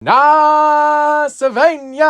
Nasavenya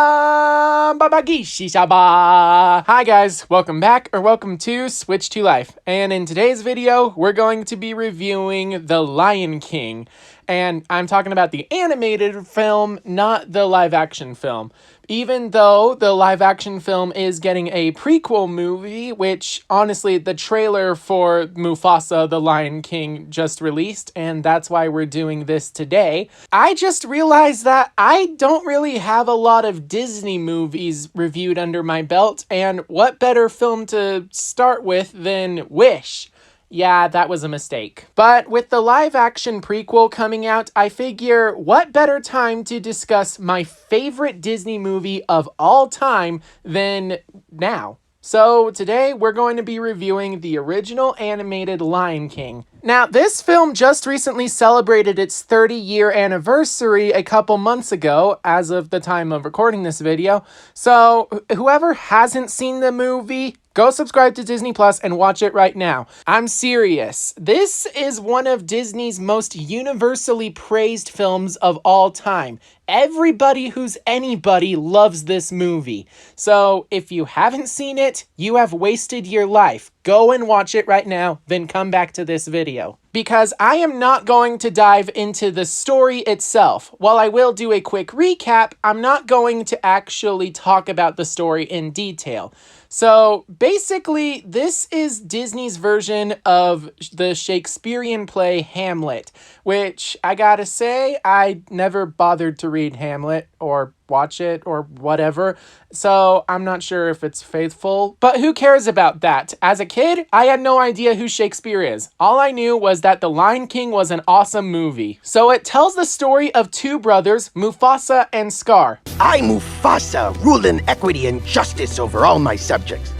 Babagishi Shaba. Hi guys, welcome back or welcome to Switch to Life. And in today's video, we're going to be reviewing The Lion King. And I'm talking about the animated film, not the live action film. Even though the live action film is getting a prequel movie, which honestly, the trailer for Mufasa, The Lion King just released, and that's why we're doing this today. I just realized that I don't really have a lot of Disney movies reviewed under my belt, and what better film to start with than Wish? Yeah, that was a mistake. But with the live-action prequel coming out, I figure what better time to discuss my favorite Disney movie of all time than now. So today we're going to be reviewing the original animated Lion King. Now, this film just recently celebrated its 30-year anniversary a couple months ago, as of the time of recording this video. So whoever hasn't seen the movie, go subscribe to Disney Plus and watch it right now. I'm serious. This is one of Disney's most universally praised films of all time. Everybody who's anybody loves this movie. So if you haven't seen it, you have wasted your life. Go and watch it right now, then come back to this video. Because I am not going to dive into the story itself. While I will do a quick recap, I'm not going to actually talk about the story in detail. So basically, this is Disney's version of the Shakespearean play Hamlet, which I gotta say, I never bothered to read Hamlet or watch it or whatever, so I'm not sure if it's faithful, but who cares about that? As a kid, I had no idea who Shakespeare is. All I knew was that The Lion King was an awesome movie. So it tells the story of two brothers, Mufasa and Scar. I, Mufasa, rule in equity and justice over all my subjects.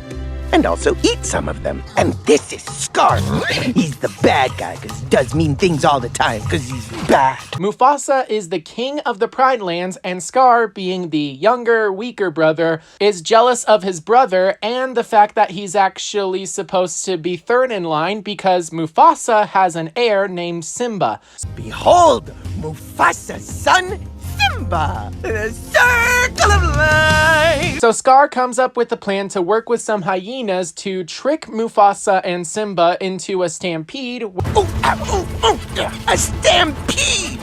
And also eat some of them. And this is Scar. He's the bad guy, because he does mean things all the time, because he's bad. Mufasa is the king of the Pride Lands, and Scar, being the younger, weaker brother, is jealous of his brother and the fact that he's actually supposed to be third in line because Mufasa has an heir named Simba. Behold, Mufasa's son, Simba, the circle of life. So Scar comes up with a plan to work with some hyenas to trick Mufasa and Simba into a stampede. A stampede!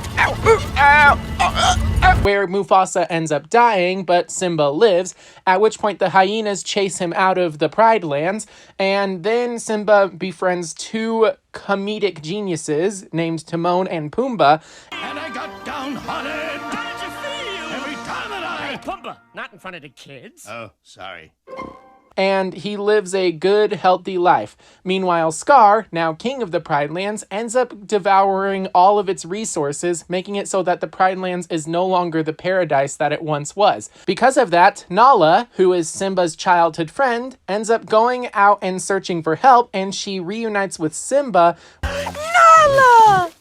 Where Mufasa ends up dying, but Simba lives, at which point the hyenas chase him out of the Pride Lands, and then Simba befriends two comedic geniuses named Timon and Pumbaa. And I got downhearted. How did you feel? Every time that Hey, Pumbaa, not in front of the kids. Oh, sorry. And he lives a good, healthy life. Meanwhile, Scar, now king of the Pride Lands, ends up devouring all of its resources, making it so that the Pride Lands is no longer the paradise that it once was. Because of that, Nala, who is Simba's childhood friend, ends up going out and searching for help, and she reunites with Simba. Nala!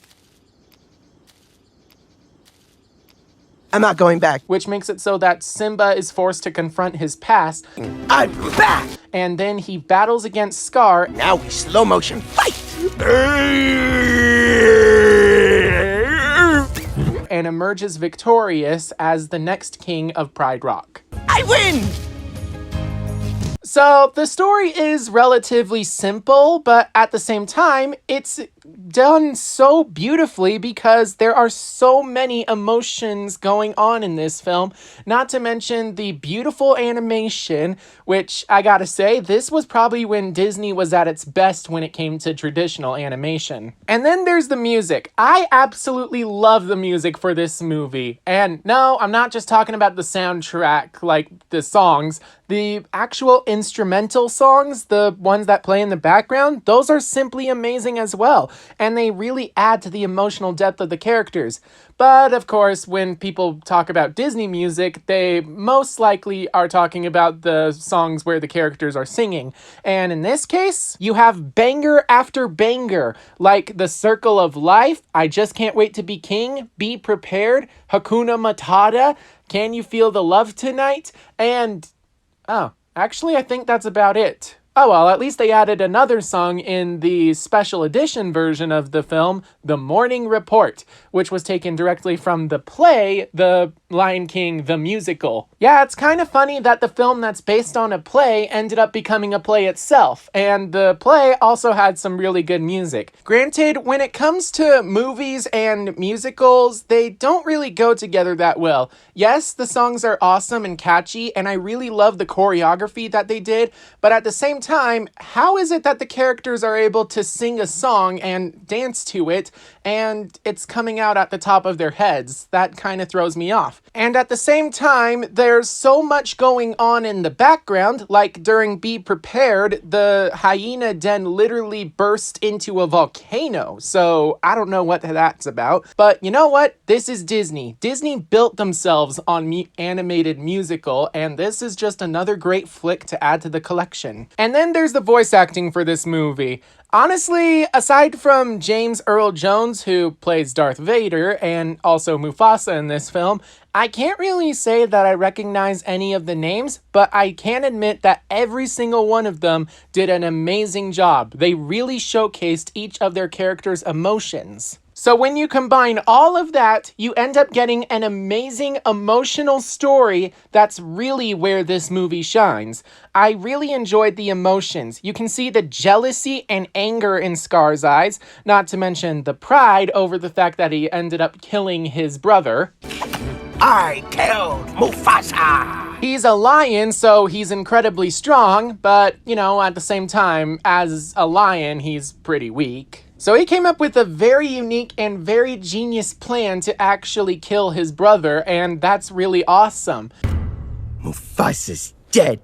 I'm not going back. Which makes it so that Simba is forced to confront his past. I'm back! And then he battles against Scar. Now we slow motion fight! And emerges victorious as the next king of Pride Rock. I win! So the story is relatively simple, but at the same time, it's done so beautifully because there are so many emotions going on in this film, not to mention the beautiful animation, which I gotta say, this was probably when Disney was at its best when it came to traditional animation. And then there's the music. I absolutely love the music for this movie. And no, I'm not just talking about the soundtrack, like the songs. The actual instrumental songs, the ones that play in the background, those are simply amazing as well. And they really add to the emotional depth of the characters. But of course, when people talk about Disney music, they most likely are talking about the songs where the characters are singing. And in this case, you have banger after banger, like The Circle of Life, I Just Can't Wait to Be King, Be Prepared, Hakuna Matata, Can You Feel the Love Tonight, and... oh, actually, I think that's about it. Oh well, at least they added another song in the special edition version of the film, The Morning Report, which was taken directly from the play, The Lion King, the musical. Yeah, it's kind of funny that the film that's based on a play ended up becoming a play itself, and the play also had some really good music. Granted, when it comes to movies and musicals, they don't really go together that well. Yes, the songs are awesome and catchy, and I really love the choreography that they did, but at the same time, how is it that the characters are able to sing a song and dance to it, and it's coming out at the top of their heads? That kind of throws me off. And at the same time, there's so much going on in the background, like during Be Prepared, the hyena den literally burst into a volcano, so I don't know what that's about. But you know what? This is Disney. Disney built themselves on animated musical, and this is just another great flick to add to the collection. And then there's the voice acting for this movie. Honestly, aside from James Earl Jones, who plays Darth Vader, and also Mufasa in this film, I can't really say that I recognize any of the names, but I can admit that every single one of them did an amazing job. They really showcased each of their characters' emotions. So when you combine all of that, you end up getting an amazing emotional story that's really where this movie shines. I really enjoyed the emotions. You can see the jealousy and anger in Scar's eyes, not to mention the pride over the fact that he ended up killing his brother. I killed Mufasa! He's a lion, so he's incredibly strong, but, you know, at the same time, as a lion, he's pretty weak. So he came up with a very unique and very genius plan to actually kill his brother, and that's really awesome. Mufasa's dead.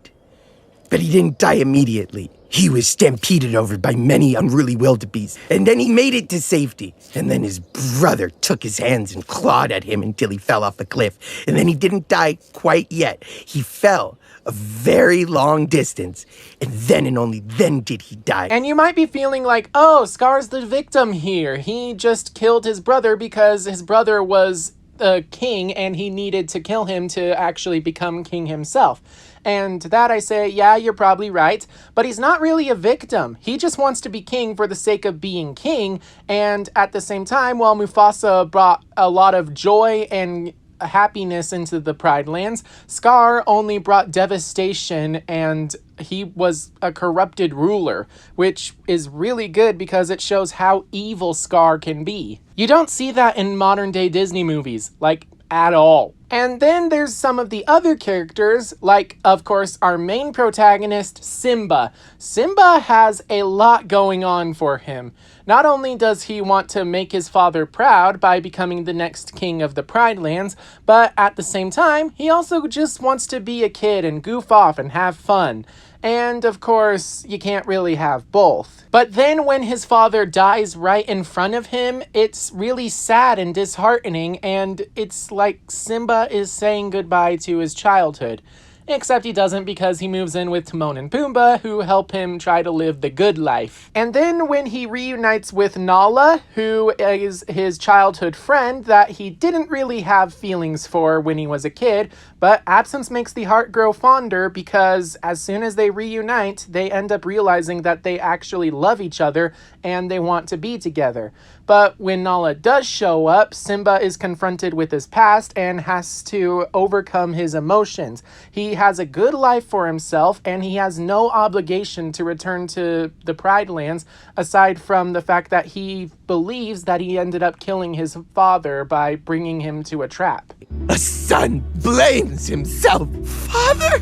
But he didn't die immediately. He was stampeded over by many unruly wildebeest, and then he made it to safety. And then his brother took his hands and clawed at him until he fell off a cliff. And then he didn't die quite yet. He fell a very long distance, and then and only then did he die. And you might be feeling like, oh, Scar's the victim here. He just killed his brother because his brother was a king and he needed to kill him to actually become king himself. And to that I say, yeah, you're probably right, but he's not really a victim. He just wants to be king for the sake of being king, and at the same time, while Mufasa brought a lot of joy and happiness into the Pride Lands, Scar only brought devastation, and he was a corrupted ruler, which is really good because it shows how evil Scar can be. You don't see that in modern day Disney movies, like, at all. And then there's some of the other characters, like, of course, our main protagonist, Simba. Simba has a lot going on for him. Not only does he want to make his father proud by becoming the next king of the Pride Lands, but at the same time, he also just wants to be a kid and goof off and have fun. And of course, you can't really have both. But then when his father dies right in front of him, it's really sad and disheartening, and it's like Simba is saying goodbye to his childhood. Except he doesn't, because he moves in with Timon and Pumbaa, who help him try to live the good life. And then when he reunites with Nala, who is his childhood friend that he didn't really have feelings for when he was a kid, but absence makes the heart grow fonder, because as soon as they reunite, they end up realizing that they actually love each other and they want to be together. But when Nala does show up, Simba is confronted with his past and has to overcome his emotions. He has a good life for himself, and he has no obligation to return to the Pride Lands, aside from the fact that he believes that he ended up killing his father by bringing him to a trap. A son blames himself. Father?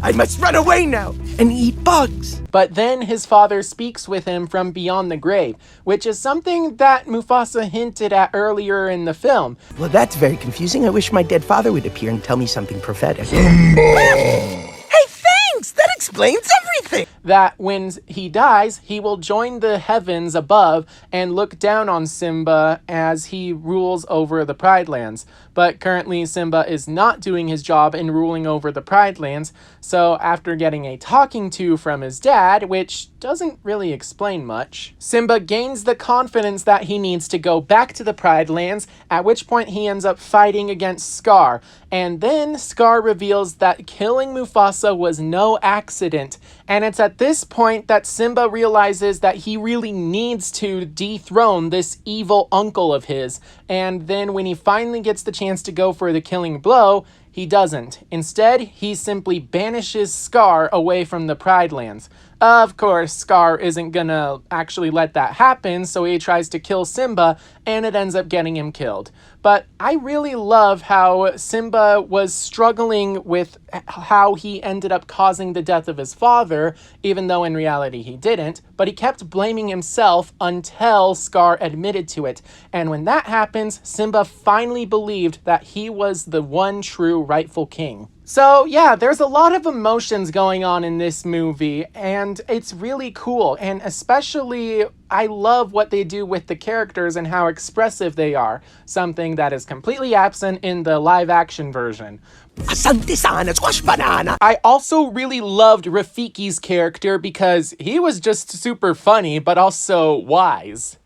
I must run away now and eat bugs. But then his father speaks with him from beyond the grave, which is something that Mufasa hinted at earlier in the film. Well, that's very confusing. I wish my dead father would appear and tell me something prophetic. Hey, thanks! That explains everything! That when he dies, he will join the heavens above and look down on Simba as he rules over the Pride Lands. But currently, Simba is not doing his job in ruling over the Pride Lands, so after getting a talking to from his dad, which doesn't really explain much, Simba gains the confidence that he needs to go back to the Pride Lands, at which point he ends up fighting against Scar. And then Scar reveals that killing Mufasa was no accident, and And it's at this point that Simba realizes that he really needs to dethrone this evil uncle of his. And then when he finally gets the chance to go for the killing blow, he doesn't. Instead, he simply banishes Scar away from the Pride Lands. Of course, Scar isn't gonna actually let that happen, so he tries to kill Simba, and it ends up getting him killed. But I really love how Simba was struggling with how he ended up causing the death of his father, even though in reality he didn't, but he kept blaming himself until Scar admitted to it. And when that happens, Simba finally believed that he was the one true rightful king. So yeah, there's a lot of emotions going on in this movie, and it's really cool. And especially, I love what they do with the characters and how expressive they are, something that is completely absent in the live-action version. Asante sana, squash banana. I also really loved Rafiki's character because he was just super funny, but also wise.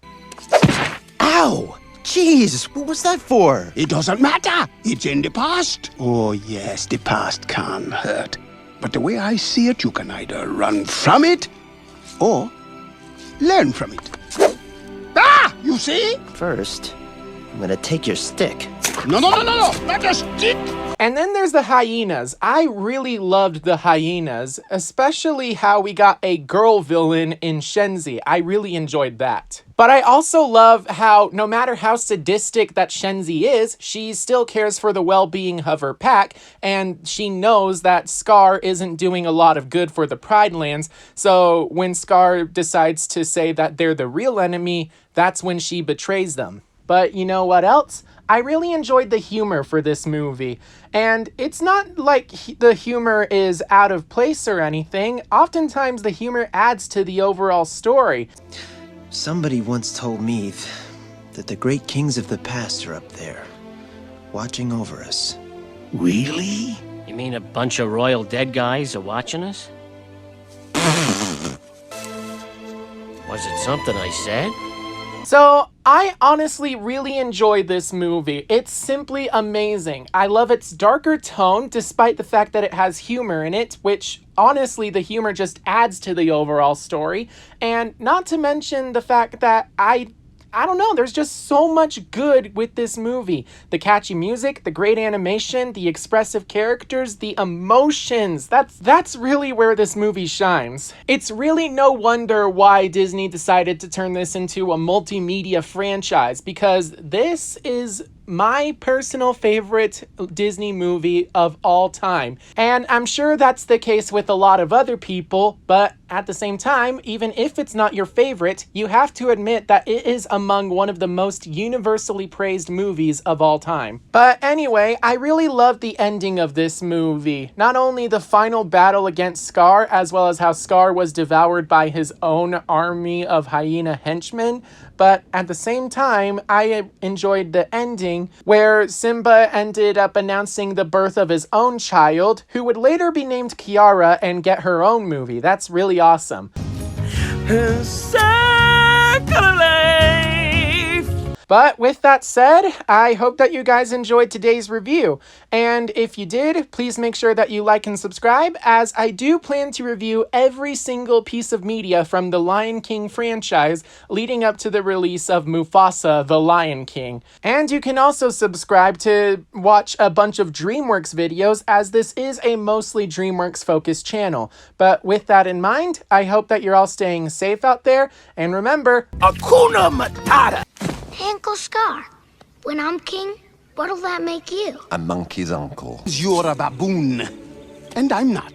Ow! Jeez, what was that for? It doesn't matter. It's in the past. Oh, yes, the past can hurt. But the way I see it, you can either run from it or learn from it. Ah! You see? First, I'm gonna take your stick. No, not a stick. And then there's the hyenas. I really loved the hyenas, especially how we got a girl villain in Shenzi. I really enjoyed that. But I also love how, no matter how sadistic that Shenzi is, she still cares for the well-being of her pack, and she knows that Scar isn't doing a lot of good for the Pride Lands, so when Scar decides to say that they're the real enemy, that's when she betrays them. But you know what else? I really enjoyed the humor for this movie, and it's not like the humor is out of place or anything. Oftentimes the humor adds to the overall story. Somebody once told me that the great kings of the past are up there, watching over us. Really? You mean a bunch of royal dead guys are watching us? Was it something I said? So, I honestly really enjoyed this movie. It's simply amazing. I love its darker tone, despite the fact that it has humor in it, which, honestly, the humor just adds to the overall story. And not to mention the fact that I don't know, there's just so much good with this movie. The catchy music, the great animation, the expressive characters, the emotions. That's really where this movie shines. It's really no wonder why Disney decided to turn this into a multimedia franchise, because this is my personal favorite Disney movie of all time. And I'm sure that's the case with a lot of other people, but at the same time, even if it's not your favorite, you have to admit that it is among one of the most universally praised movies of all time. But anyway, I really loved the ending of this movie. Not only the final battle against Scar, as well as how Scar was devoured by his own army of hyena henchmen, but at the same time, I enjoyed the ending where Simba ended up announcing the birth of his own child, who would later be named Kiara and get her own movie. That's really awesome. But with that said, I hope that you guys enjoyed today's review. And if you did, please make sure that you like and subscribe, as I do plan to review every single piece of media from the Lion King franchise leading up to the release of Mufasa, the Lion King. And you can also subscribe to watch a bunch of DreamWorks videos, as this is a mostly DreamWorks focused channel. But with that in mind, I hope that you're all staying safe out there, and remember, Hakuna Matata! Hey, Uncle Scar, when I'm king, what'll that make you? A monkey's uncle. You're a baboon, and I'm not.